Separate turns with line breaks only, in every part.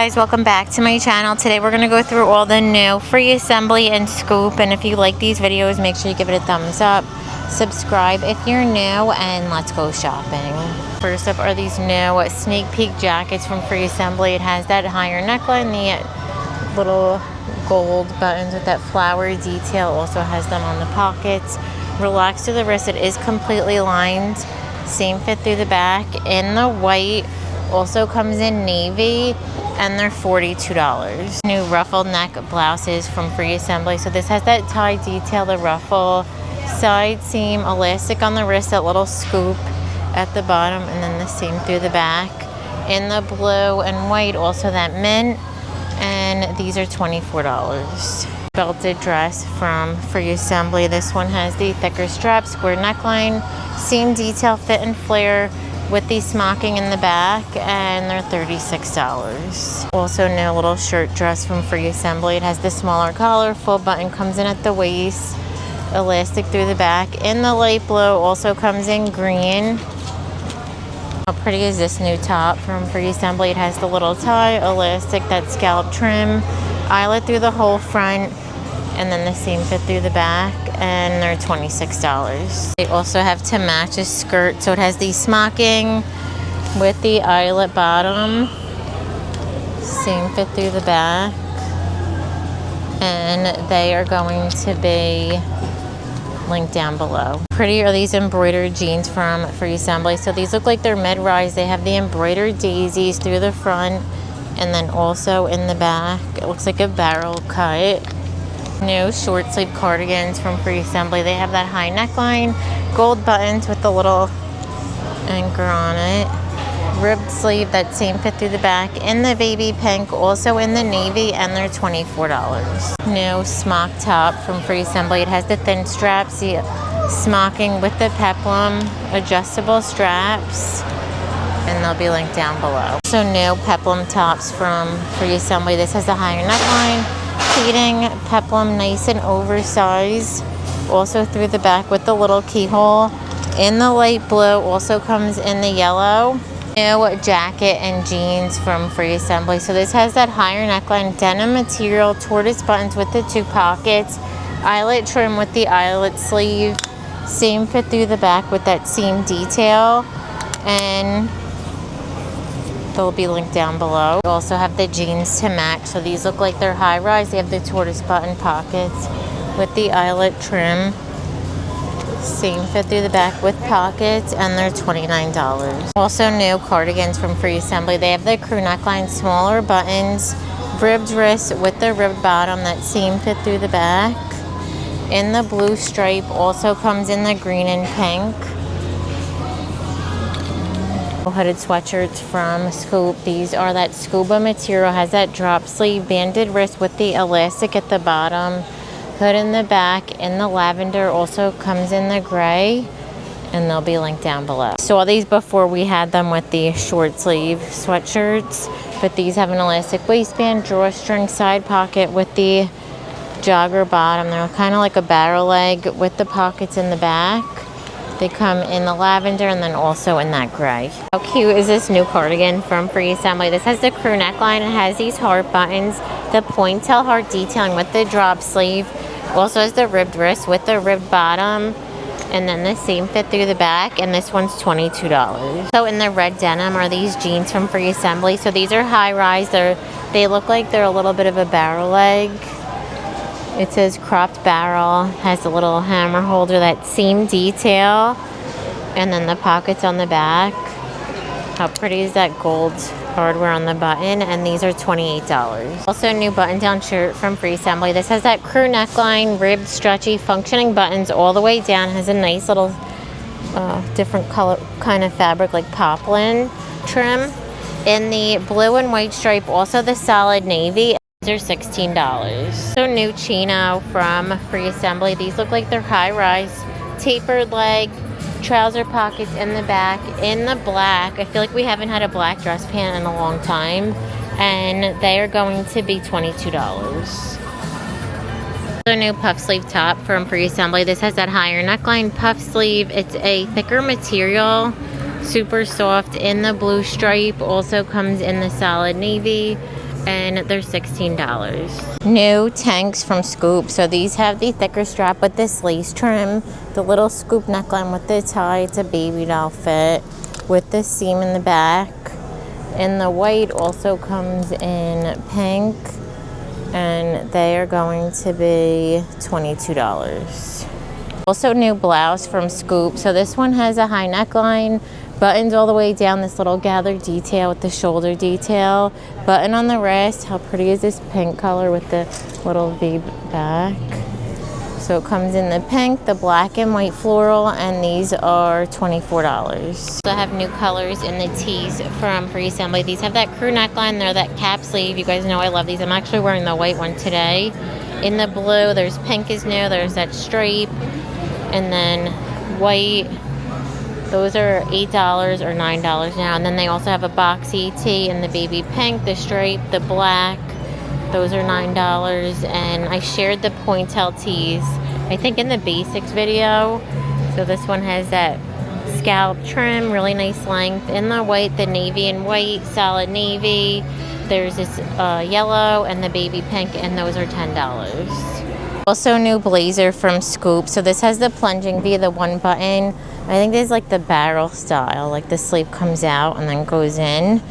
Guys, welcome back to my channel. Today we're going to go through all the new free assembly and scoop, and if you like these videos, make sure you give it a thumbs up, subscribe if you're new, and let's go shopping. First up are these new sneak peek jackets from Free Assembly. It has that higher neckline, the little gold buttons with that flower detail, also has them on the pockets. Relaxed to the wrist, it is completely lined, same fit through the back. In the white, also comes in navy, and they're $42. New ruffled neck blouses from Free Assembly. So this has that tie detail, the ruffle, side seam, elastic on the wrist, that little scoop at the bottom, and then the same through the back. In the blue and white, also that mint, and these are $24. Belted dress from Free Assembly. This one has the thicker strap, square neckline, seam detail, fit and flare, with the smocking in the back, and they're $36. Also new little shirt dress from Free Assembly. It has the smaller collar, full button, comes in at the waist, elastic through the back. In the light blue, also comes in green. How pretty is this new top from Free Assembly? It has the little tie, elastic, that scallop trim, eyelet through the whole front, and then the same fit through the back, and they're $26. They also have to match a skirt, so it has the smocking with the eyelet bottom, same fit through the back, and they are going to be linked down below. Pretty are these embroidered jeans from Free Assembly. So these look like they're mid-rise. They have the embroidered daisies through the front, and then also in the back, it looks like a barrel cut. New short sleeve cardigans from Free Assembly. They have that high neckline, gold buttons with the little anchor on it, ribbed sleeve, that same fit through the back, in the baby pink, also in the navy, and they're $24. New smock top from Free Assembly. It has the thin straps, the smocking with the peplum, adjustable straps, and they'll be linked down below. So new peplum tops from Free Assembly. This has a higher neckline, pleating, peplum, nice and oversized, also through the back with the little keyhole. In the light blue, also comes in the yellow. New jacket and jeans from Free Assembly. So this has that higher neckline, denim material, tortoise buttons with the two pockets, eyelet trim with the eyelet sleeve, same fit through the back with that seam detail, and they'll be linked down below. We also have the jeans to match. So these look like they're high rise. They have the tortoise button pockets with the eyelet trim, same fit through the back with pockets, and they're $29. Also new cardigans from Free Assembly. They have the crew neckline, smaller buttons, ribbed wrist with the ribbed bottom, that same fit through the back. In the blue stripe, also comes in the green and pink. Hooded sweatshirts from Scoop. These are that scuba material, has that drop sleeve, banded wrist with the elastic at the bottom, hood in the back, in the lavender, also comes in the gray, and they'll be linked down below. So all these before, we had them with the short sleeve sweatshirts, but these have an elastic waistband, drawstring, side pocket with the jogger bottom. They're kind of like a barrel leg with the pockets in the back. They come in the lavender and then also in that gray. How cute is this new cardigan from Free Assembly? This has the crew neckline. It has these heart buttons, the pointel heart detailing with the drop sleeve. Also has the ribbed wrist with the ribbed bottom, and then the same fit through the back, and this one's $22. So in the red denim are these jeans from Free Assembly. So these are high rise. They look like they're a little bit of a barrel leg. It says cropped barrel, has a little hammer holder, that seam detail, and then the pockets on the back. How pretty is that gold hardware on the button, and these are $28. Also a new button down shirt from Free Assembly. This has that crew neckline, ribbed, stretchy, functioning buttons all the way down, has a nice little different color kind of fabric like poplin trim. In the blue and white stripe, also the solid navy. These are $16. So new chino from Free Assembly. These look like they're high rise, tapered leg, trouser pockets in the back, in the black. I feel like we haven't had a black dress pant in a long time, and they are going to be $22. So new puff sleeve top from Free Assembly. This has that higher neckline, puff sleeve. It's a thicker material, super soft, in the blue stripe, also comes in the solid navy. and they're $16. New tanks from Scoop. So these have the thicker strap with this lace trim, the little scoop neckline with the tie. It's a baby doll fit with the seam in the back. And the white also comes in pink, and they are going to be $22. Also new blouse from Scoop. So this one has a high neckline, buttons all the way down, this little gathered detail with the shoulder detail, button on the wrist. How pretty is this pink color with the little V back? So it comes in the pink, the black and white floral, and these are $24. So I have new colors in the tees from Free Assembly. These have that crew neckline, they're that cap sleeve. You guys know I love these. I'm actually wearing the white one today. In the blue, there's pink is new, there's that stripe, and then white. Those are $8 or $9 now. And then they also have a boxy tee in the baby pink, the stripe, the black. Those are $9. And I shared the pointel tees, I think in the basics video. So this one has that scallop trim, really nice length. In the white, the navy and white, solid navy. There's this yellow and the baby pink, and those are $10. Also new blazer from Scoop. So this has the plunging V, the one button. I think there's like the barrel style, like the sleeve comes out and then goes in.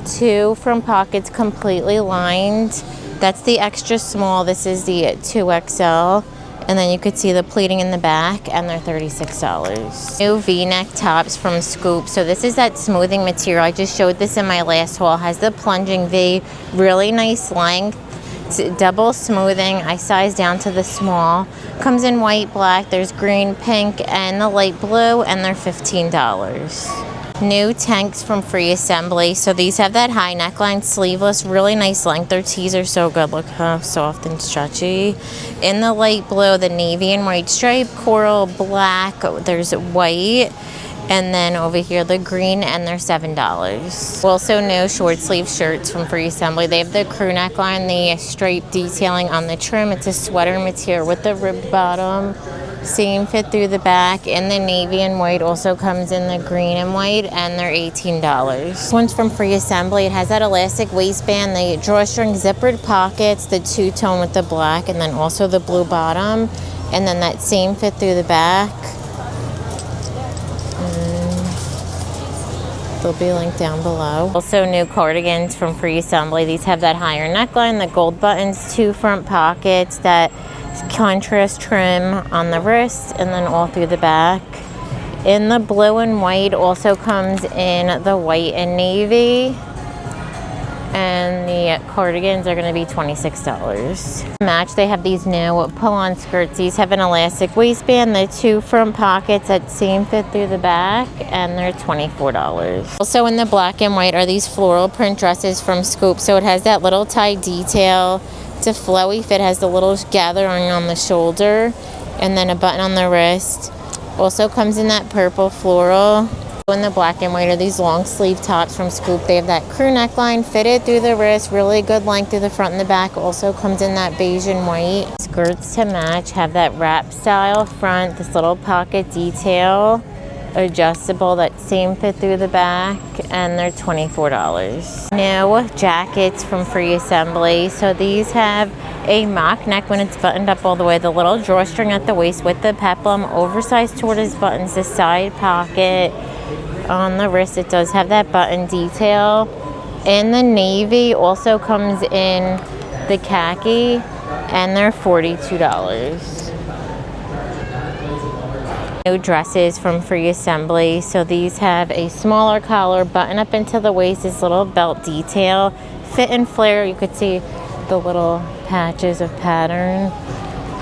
Two from pockets, completely lined. That's the extra small. This is the 2XL. And then you could see the pleating in the back, and they're $36. New V-neck tops from Scoop. So this is that smoothing material. I just showed this in my last haul. Has the plunging V, really nice length. It's double smoothing. I size down to the small. Comes in white, black. There's green, pink, and the light blue, and they're $15. New tanks from Free Assembly. So these have that high neckline, sleeveless, really nice length. Their tees are so good. Look how soft and stretchy. In the light blue, the navy and white stripe, coral, black. There's white. And then over here, the green, and they're $7. Also new short sleeve shirts from Free Assembly. They have the crew neckline, the stripe detailing on the trim. It's a sweater material with the ribbed bottom. Seam fit through the back, and the navy and white also comes in the green and white, and they're $18. This one's from Free Assembly. It has that elastic waistband, the drawstring zippered pockets, the two-tone with the black, and then also the blue bottom, and then that same fit through the back. They'll be linked down below. Also new cardigans from Free Assembly. These have that higher neckline, the gold buttons, two front pockets, that contrast trim on the wrist, and then all through the back. In the blue and white, also comes in the white and navy. And the cardigans are going to be $26. Match, they have these new pull-on skirts. These have an elastic waistband, the two front pockets that seam fit through the back, and they're $24. Also in the black and white are these floral print dresses from Scoop. So it has that little tie detail. It's a flowy fit, has the little gathering on the shoulder, and then a button on the wrist. Also comes in that purple floral. In the black and white are these long sleeve tops from Scoop. They have that crew neckline fitted through the wrist, really good length through the front and the back. Also comes in that beige and white. Skirts to match have that wrap style front, this little pocket detail, adjustable, that same fit through the back, and they're $24. New jackets from Free Assembly. So these have a mock neck when it's buttoned up all the way, the little drawstring at the waist with the peplum, oversized tortoise buttons, the side pocket. On the wrist, it does have that button detail. In the navy, also comes in the khaki, and they're $42. New dresses from Free Assembly. So these have a smaller collar, button up into the waist, this little belt detail, fit and flare. You could see the little patches of pattern,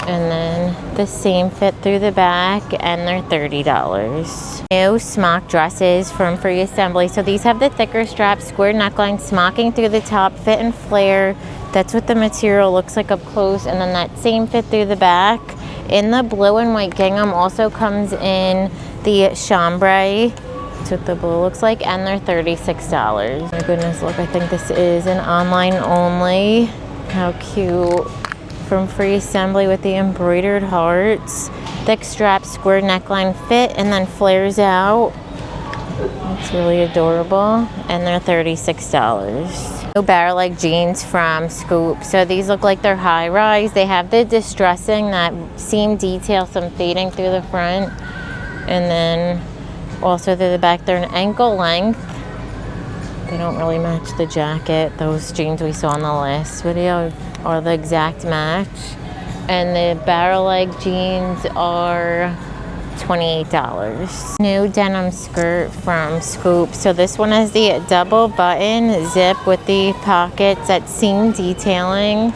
and then the same fit through the back, and they're $30. New smock dresses from Free Assembly. So these have the thicker strap, square neckline, smocking through the top, fit and flare. That's what the material looks like up close, and then that same fit through the back. In the blue and white gingham, also comes in the chambray. That's what the blue looks like, and they're $36. My goodness, look, I think this is an online only. How cute. From Free Assembly with the embroidered hearts. Thick strap, square neckline fit, and then flares out. It's really adorable, and they're $36. Barrel leg jeans from Scoop. So these look like they're high rise. They have the distressing, that seam detail, some fading through the front, and then also through the back. They're an ankle length. They don't really match the jacket. Those jeans we saw in the last video are the exact match. And the barrel leg jeans are $28. New denim skirt from Scoop. So this one has the double button zip with the pockets, that seam detailing,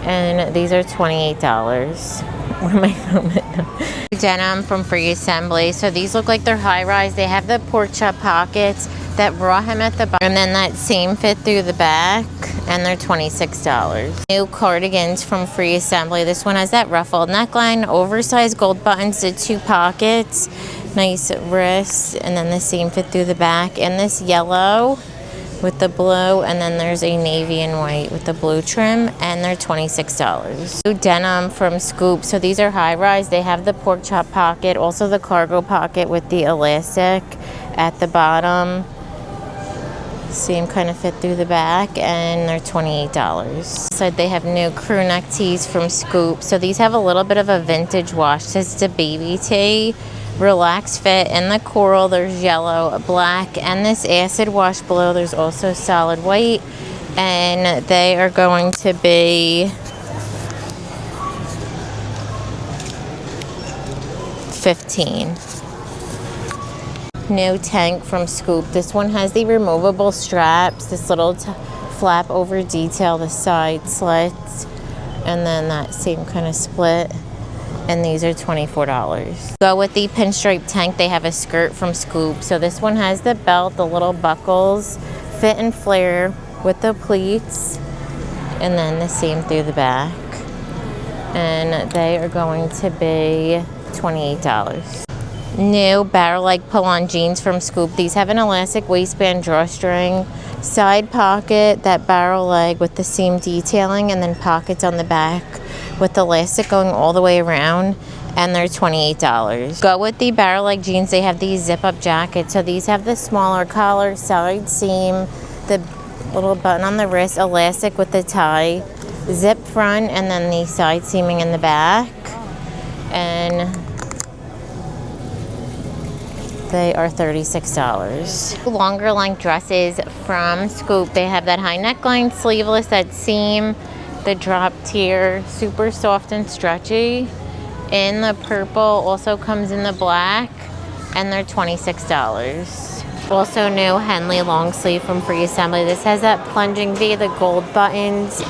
and these are $28. What am I filming? Denim from Free Assembly. So these look like they're high rise. They have the pork chop pockets, that raw hem at the bottom, and then that seam fit through the back, and they're $26. New cardigans from Free Assembly. This one has that ruffled neckline, oversized gold buttons, the 2 pockets, nice wrists, and then the seam fit through the back, and this yellow with the blue, and then there's a navy and white with the blue trim, and they're $26. New denim from Scoop. So these are high rise. They have the pork chop pocket, also the cargo pocket with the elastic at the bottom. Seam kind of fit through the back, and they're $28. So they have new crew neck tees from Scoop. So these have a little bit of a vintage wash. This is a baby tee, relaxed fit in the coral. There's yellow, black, and this acid wash below. There's also solid white, and they are going to be $15. New tank from Scoop. This one has the removable straps, this little flap over detail, the side slits, and then that same kind of split, and these are $24. Go with the pinstripe tank. They have a skirt from Scoop. So this one has the belt, the little buckles, fit and flare with the pleats, and then the seam through the back, and they are going to be $28. New barrel leg pull-on jeans from Scoop. These have an elastic waistband, drawstring, side pocket, that barrel leg with the seam detailing, and then pockets on the back with the elastic going all the way around, and they're $28. Go with the barrel leg jeans. They have these zip-up jackets. So these have the smaller collar, side seam, the little button on the wrist, elastic with the tie, zip front, and then the side seaming in the back, and they are $36. Longer length dresses from Scoop. They have that high neckline, sleeveless, that seam, the drop tier, super soft and stretchy. In the purple, also comes in the black, and they're $26. Also new Henley long sleeve from Free Assembly. This has that plunging V, the gold buttons,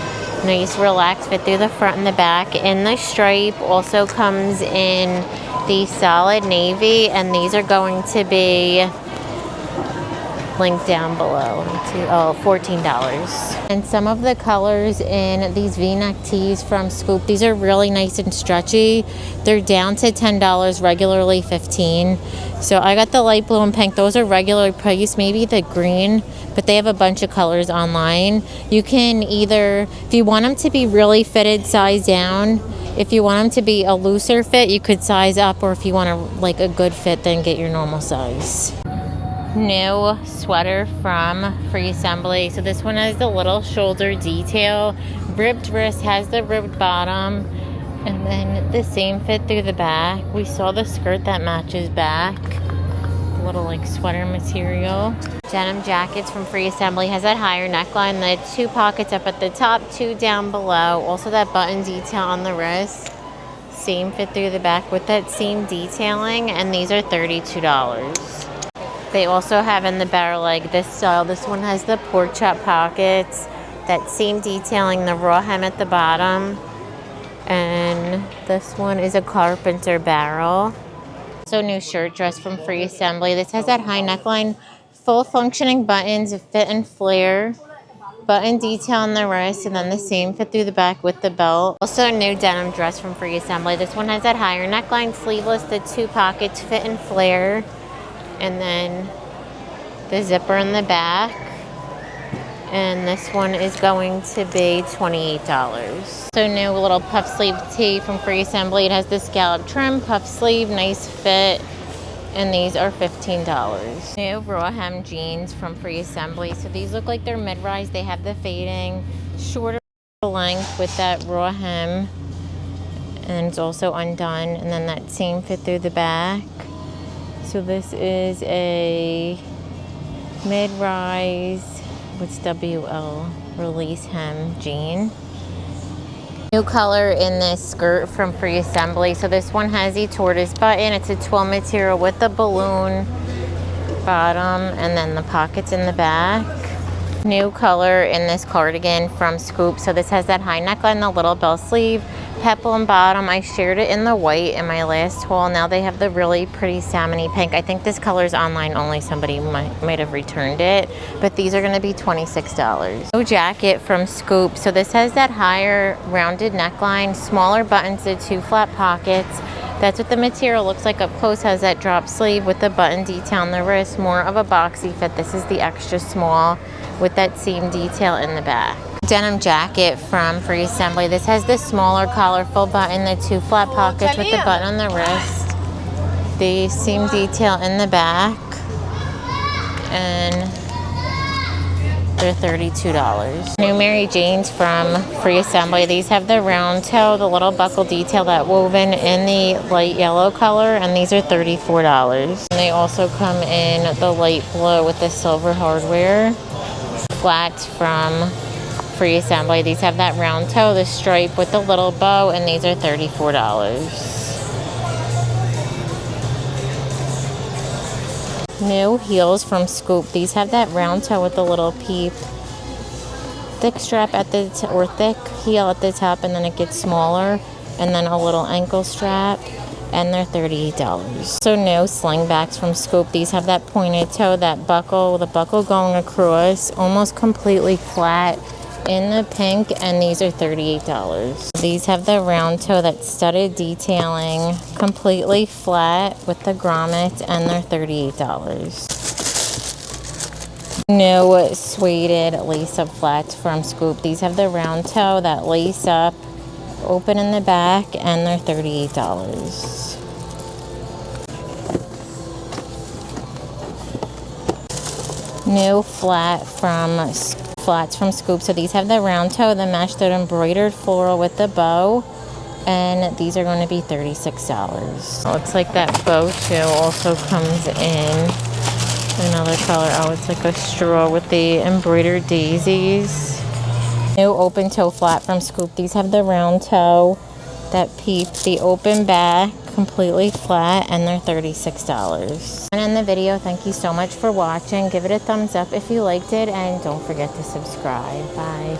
nice relaxed fit through the front and the back. In the stripe, also comes in the solid navy, and these are going to be linked down below. $14. And some of the colors in these V-neck tees from Scoop, these are really nice and stretchy. They're down to $10, regularly $15. So I got the light blue and pink. Those are regular price, maybe the green, but they have a bunch of colors online. You can either, if you want them to be really fitted, size down. If you want them to be a looser fit, you could size up, or if you want a good fit, then get your normal size. New sweater from Free Assembly. So this one has the little shoulder detail, ribbed wrist, has the ribbed bottom, and then the same fit through the back. We saw the skirt that matches back, a little like sweater material. Denim jackets from Free Assembly has that higher neckline, the 2 pockets up at the top, 2 down below, also that button detail on the wrist, same fit through the back with that seam detailing, and these are $32. They also have in the barrel leg this style. This one has the pork chop pockets, that seam detailing, the raw hem at the bottom, and this one is a carpenter barrel. So new shirt dress from Free Assembly. This has that high neckline, full functioning buttons, fit and flare, button detail on the wrist, and then the same fit through the back with the belt. Also a new denim dress from Free Assembly. This one has that higher neckline, sleeveless, the 2 pockets, fit and flare, and then the zipper in the back. And this one is going to be $28. So new little puff sleeve tee from Free Assembly. It has the scallop trim, puff sleeve, nice fit, and these are $15. New raw hem jeans from Free Assembly. So these look like they're mid-rise. They have the fading, shorter length with that raw hem, and it's also undone, and then that same fit through the back. So this is a mid-rise with WL release hem jean. New color in this skirt from Free Assembly. So this one has a tortoise button. It's a twill material with the balloon bottom and then the pockets in the back. New color in this cardigan from Scoop. So this has that high neckline, the little bell sleeve, peplum bottom. I shared it in the white in my last haul. Now they have the really pretty salmony pink. I think this color is online only. Somebody might have returned it, but these are going to be $26. New jacket from Scoop. So this has that higher rounded neckline, smaller buttons, the 2 flat pockets. That's what the material looks like up close. Has that drop sleeve with the button detail on the wrist, more of a boxy fit. This is the extra small with that same detail in the back. Denim jacket from Free Assembly. This has the smaller collarful button, the 2 flat pockets with the button on the wrist, the same detail in the back, and they're $32. New Mary Janes from Free Assembly. These have the round toe, the little buckle detail, that woven in the light yellow color, and these are $34. And they also come in the light blue with the silver hardware. Flats from Free Assembly. These have that round toe, the stripe with the little bow, and these are $34. New heels from Scoop. These have that round toe with the little peep, thick strap at the or thick heel at the top, and then it gets smaller, and then a little ankle strap, and they're $38. So new slingbacks from Scoop. These have that pointed toe, that buckle, the buckle going across, almost completely flat in the pink, and these are $38. These have the round toe, that studded detailing, completely flat with the grommet, and they're $38. New suede lace-up flats from Scoop. These have the round toe, that lace-up, open in the back, and they're $38. New flats from Scoop. So these have the round toe, the mesh, that embroidered floral with the bow, and these are going to be $36. Looks like that bow too also comes in another color. Oh, it's like a straw with the embroidered daisies. New open toe flat from Scoop. These have the round toe, that peep, the open back, completely flat, and they're $36. And in the video, thank you so much for watching. Give it a thumbs up if you liked it, and don't forget to subscribe. Bye.